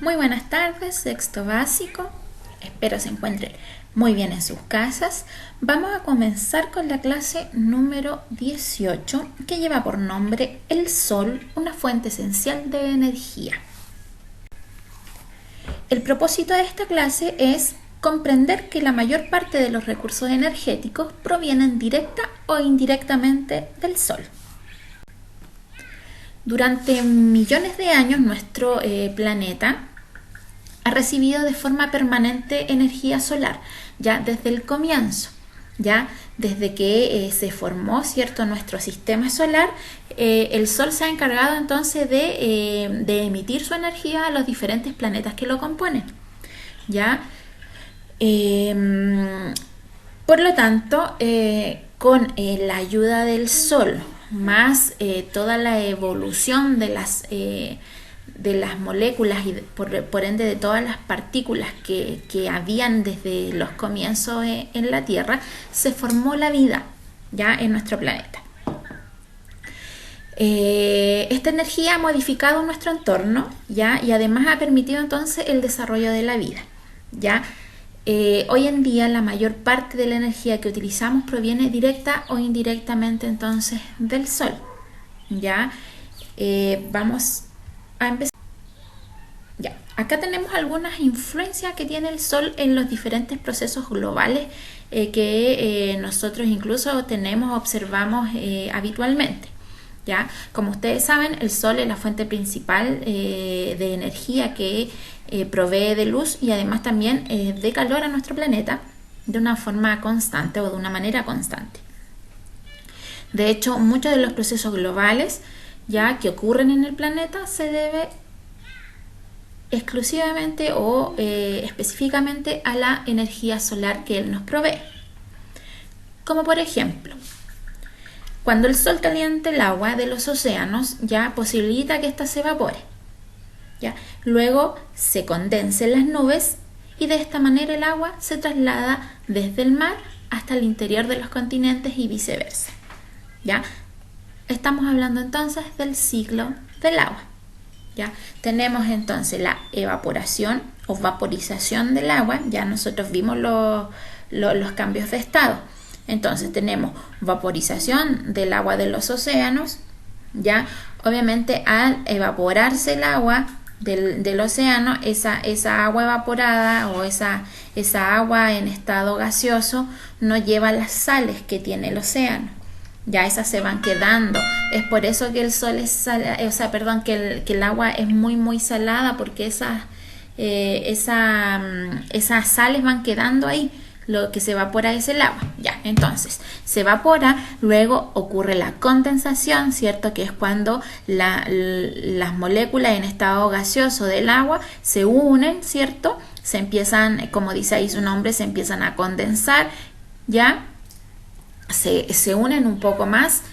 Muy buenas tardes, sexto básico. Espero se encuentren muy bien en sus casas. Vamos a comenzar con la clase número 18, que lleva por nombre El Sol, una fuente esencial de energía. El propósito de esta clase es comprender que la mayor parte de los recursos energéticos provienen directa o indirectamente del Sol. Durante millones de años nuestro planeta ha recibido de forma permanente energía solar, ya desde el comienzo, ya desde que se formó, ¿cierto?, nuestro sistema solar. El Sol se ha encargado entonces de emitir su energía a los diferentes planetas que lo componen, ya. Por lo tanto, con la ayuda del Sol, más toda la evolución de las moléculas y por ende de todas las partículas que habían desde los comienzos en la Tierra, se formó la vida ya en nuestro planeta. Esta energía ha modificado nuestro entorno, ¿ya? Y además ha permitido entonces el desarrollo de la vida, ¿ya? Hoy en día la mayor parte de la energía que utilizamos proviene directa o indirectamente entonces del Sol, ¿ya? Vamos a empezar. Ya, acá tenemos algunas influencias que tiene el Sol en los diferentes procesos globales que nosotros incluso observamos habitualmente. ¿Ya? Como ustedes saben, el Sol es la fuente principal de energía que provee de luz y además también de calor a nuestro planeta de una forma constante o de una manera constante. De hecho, muchos de los procesos globales ya que ocurren en el planeta se debe exclusivamente o específicamente a la energía solar que él nos provee. Como por ejemplo, cuando el Sol calienta el agua de los océanos, ya posibilita que ésta se evapore. ¿Ya? Luego se condensa en las nubes y de esta manera el agua se traslada desde el mar hasta el interior de los continentes y viceversa. ¿Ya? Estamos hablando entonces del ciclo del agua. ¿Ya? Tenemos entonces la evaporación o vaporización del agua. Ya nosotros vimos los cambios de estado. Entonces tenemos vaporización del agua de los océanos, ya. Obviamente al evaporarse el agua del océano, esa agua evaporada o esa agua en estado gaseoso no lleva las sales que tiene el océano, ya esas se van quedando. Es por eso que el Sol es que el agua es muy salada, porque esas sales van quedando ahí. Lo que se evapora es el agua, ya. Entonces se evapora, luego ocurre la condensación, ¿cierto? Que es cuando las moléculas en estado gaseoso del agua se unen, ¿cierto? Se empiezan, como dice ahí su nombre, se empiezan a condensar, ya. Se unen un poco más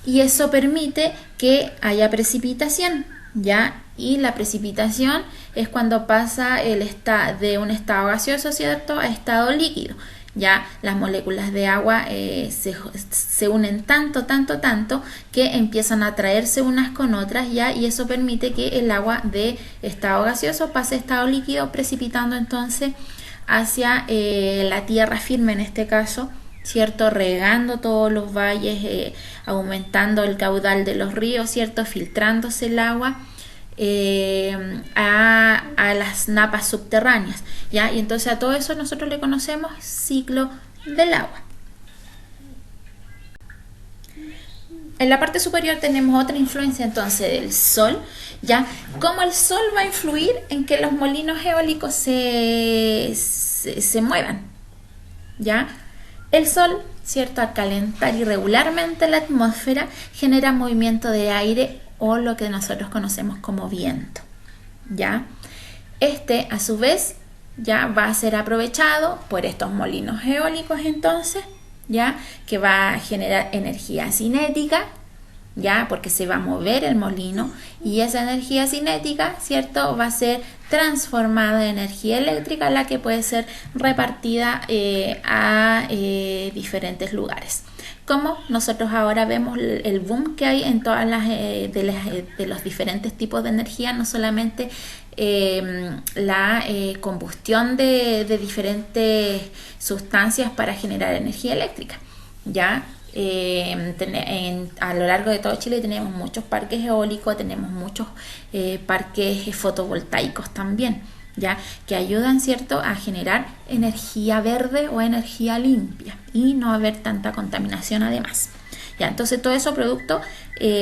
y eso permite que haya precipitación, ya. Y la precipitación es cuando pasa de un estado gaseoso, ¿cierto?, a estado líquido. Ya las moléculas de agua se unen tanto que empiezan a atraerse unas con otras, ya, y eso permite que el agua de estado gaseoso pase a estado líquido, precipitando entonces hacia la tierra firme en este caso, ¿cierto?, regando todos los valles, aumentando el caudal de los ríos, ¿cierto?, filtrándose el agua a las napas subterráneas, ¿ya? Y entonces a todo eso nosotros le conocemos ciclo del agua. En la parte superior tenemos otra influencia entonces del Sol, ¿ya? Cómo el Sol va a influir en que los molinos eólicos se muevan, ¿ya? El Sol, ¿cierto?, al calentar irregularmente la atmósfera, genera movimiento de aire o lo que nosotros conocemos como viento, ¿ya? Este, a su vez, ya va a ser aprovechado por estos molinos eólicos entonces, ¿ya?, que va a generar energía cinética, ¿ya?, porque se va a mover el molino y esa energía cinética, ¿cierto?, va a ser transformada en energía eléctrica, la que puede ser repartida a diferentes lugares. Como nosotros ahora vemos el boom que hay en todas de los diferentes tipos de energía, no solamente la combustión de diferentes sustancias para generar energía eléctrica, ¿ya? A lo largo de todo Chile tenemos muchos parques eólicos, tenemos muchos parques fotovoltaicos también, ya, que ayudan, ¿cierto?, a generar energía verde o energía limpia y no haber tanta contaminación además. Ya, entonces todo eso producto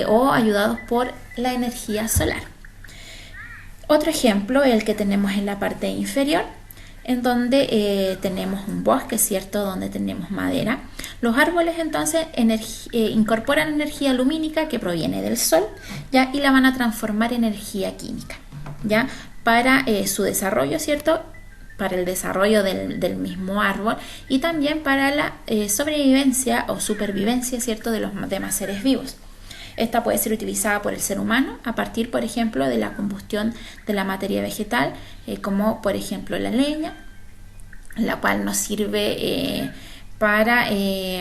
o ayudados por la energía solar. Otro ejemplo es el que tenemos en la parte inferior, en donde tenemos un bosque, ¿cierto?, donde tenemos madera. Los árboles entonces incorporan energía lumínica que proviene del sol, ¿ya?, y la van a transformar en energía química, ¿ya?, para su desarrollo, ¿cierto?, para el desarrollo del mismo árbol y también para la sobrevivencia o supervivencia, ¿cierto?, de los demás seres vivos. Esta puede ser utilizada por el ser humano a partir, por ejemplo, de la combustión de la materia vegetal, como por ejemplo la leña, la cual nos sirve para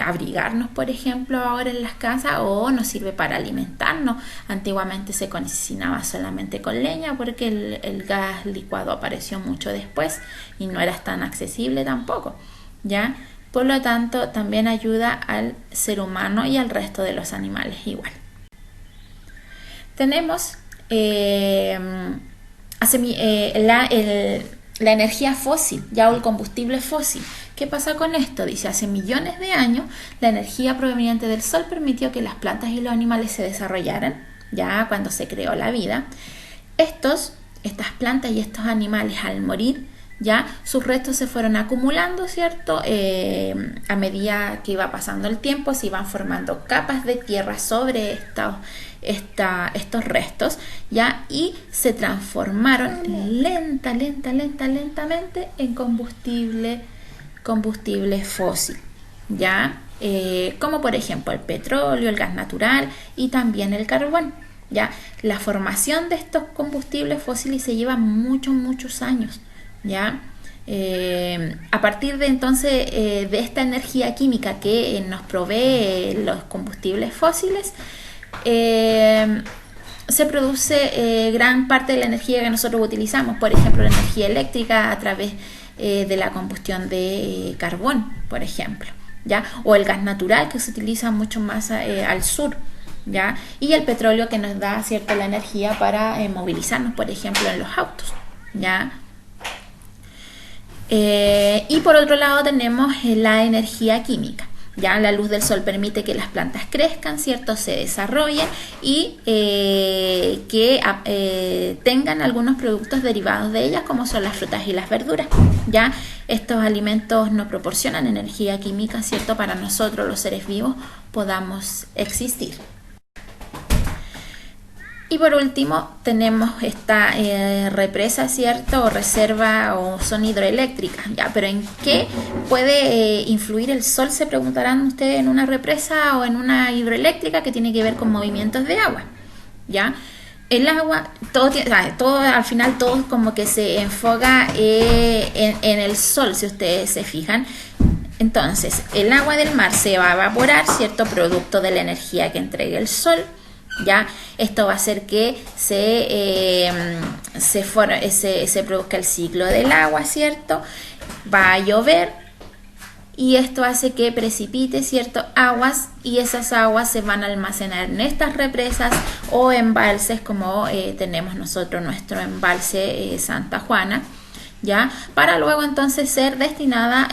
abrigarnos, por ejemplo, ahora en las casas, o nos sirve para alimentarnos. Antiguamente se cocinaba solamente con leña porque el gas licuado apareció mucho después y no era tan accesible tampoco, ¿ya? Por lo tanto, también ayuda al ser humano y al resto de los animales igual. Tenemos la energía fósil, ya, o el combustible fósil. ¿Qué pasa con esto? Dice, hace millones de años la energía proveniente del sol permitió que las plantas y los animales se desarrollaran, ya cuando se creó la vida. Estas plantas y estos animales, al morir, ya sus restos se fueron acumulando, ¿cierto? A medida que iba pasando el tiempo se iban formando capas de tierra sobre estos restos, ya, y se transformaron lentamente en combustible fósil, ya, como por ejemplo el petróleo, el gas natural y también el carbón, ya. La formación de estos combustibles fósiles se lleva muchos años, ya. A partir de entonces de esta energía química que nos provee los combustibles fósiles, se produce gran parte de la energía que nosotros utilizamos, por ejemplo la energía eléctrica a través de la combustión de carbón, por ejemplo, ¿ya? O el gas natural, que se utiliza mucho más al sur, ¿ya? Y el petróleo, que nos da, ¿cierto?, la energía para movilizarnos, por ejemplo, en los autos, ¿ya? Y por otro lado tenemos la energía química. Ya, la luz del sol permite que las plantas crezcan, ¿cierto?, se desarrollen y que tengan algunos productos derivados de ellas, como son las frutas y las verduras. Ya, estos alimentos nos proporcionan energía química, ¿cierto?, para nosotros los seres vivos podamos existir. Y por último tenemos esta represa, ¿cierto?, o reserva, o son hidroeléctricas, ¿ya? Pero ¿en qué puede influir el sol?, se preguntarán ustedes, en una represa o en una hidroeléctrica, que tiene que ver con movimientos de agua, ¿ya? El agua, todo al final todo como que se enfoca en el sol, si ustedes se fijan. Entonces, el agua del mar se va a evaporar, ¿cierto?, producto de la energía que entrega el sol. Ya, esto va a hacer que se produzca el ciclo del agua, ¿cierto? Va a llover y esto hace que precipite, ¿cierto?, aguas, y esas aguas se van a almacenar en estas represas o embalses, como tenemos nosotros nuestro embalse Santa Juana, ¿ya? Para luego entonces ser destinada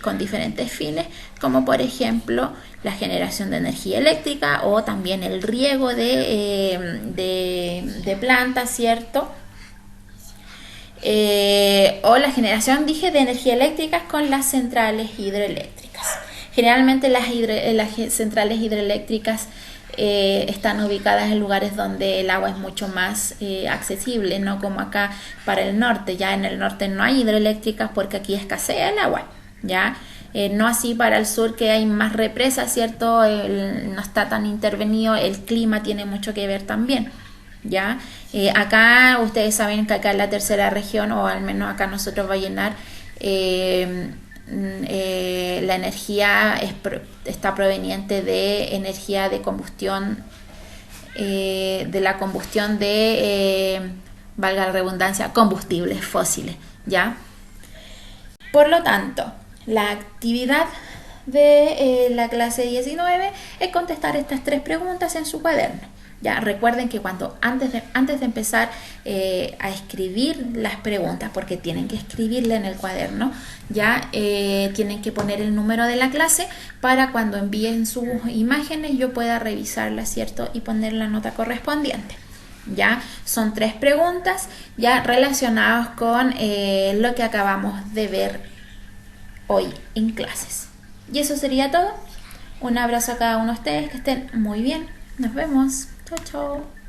con diferentes fines, como por ejemplo la generación de energía eléctrica, o también el riego de plantas, ¿cierto? O la generación, de energía eléctrica con las centrales hidroeléctricas. Generalmente las centrales hidroeléctricas están ubicadas en lugares donde el agua es mucho más accesible, no como acá para el norte. Ya en el norte no hay hidroeléctricas porque aquí escasea el agua, ya. No así para el sur, que hay más represas, ¿cierto? No está tan intervenido, el clima tiene mucho que ver también, ¿ya? Acá ustedes saben que acá en la tercera región, o al menos acá nosotros, Vallenar, la energía está proveniente de energía de combustión, de la combustión de, valga la redundancia, combustibles fósiles, ¿ya? Por lo tanto, la actividad de la clase 19 es contestar estas 3 preguntas en su cuaderno. Ya recuerden que antes de empezar a escribir las preguntas, porque tienen que escribirla en el cuaderno, ya tienen que poner el número de la clase para cuando envíen sus imágenes yo pueda revisarlas, ¿cierto? Y poner la nota correspondiente. Ya son 3 preguntas ya relacionadas con lo que acabamos de ver hoy en clases. Y eso sería todo. Un abrazo a cada uno de ustedes, que estén muy bien. Nos vemos. Chao, chao.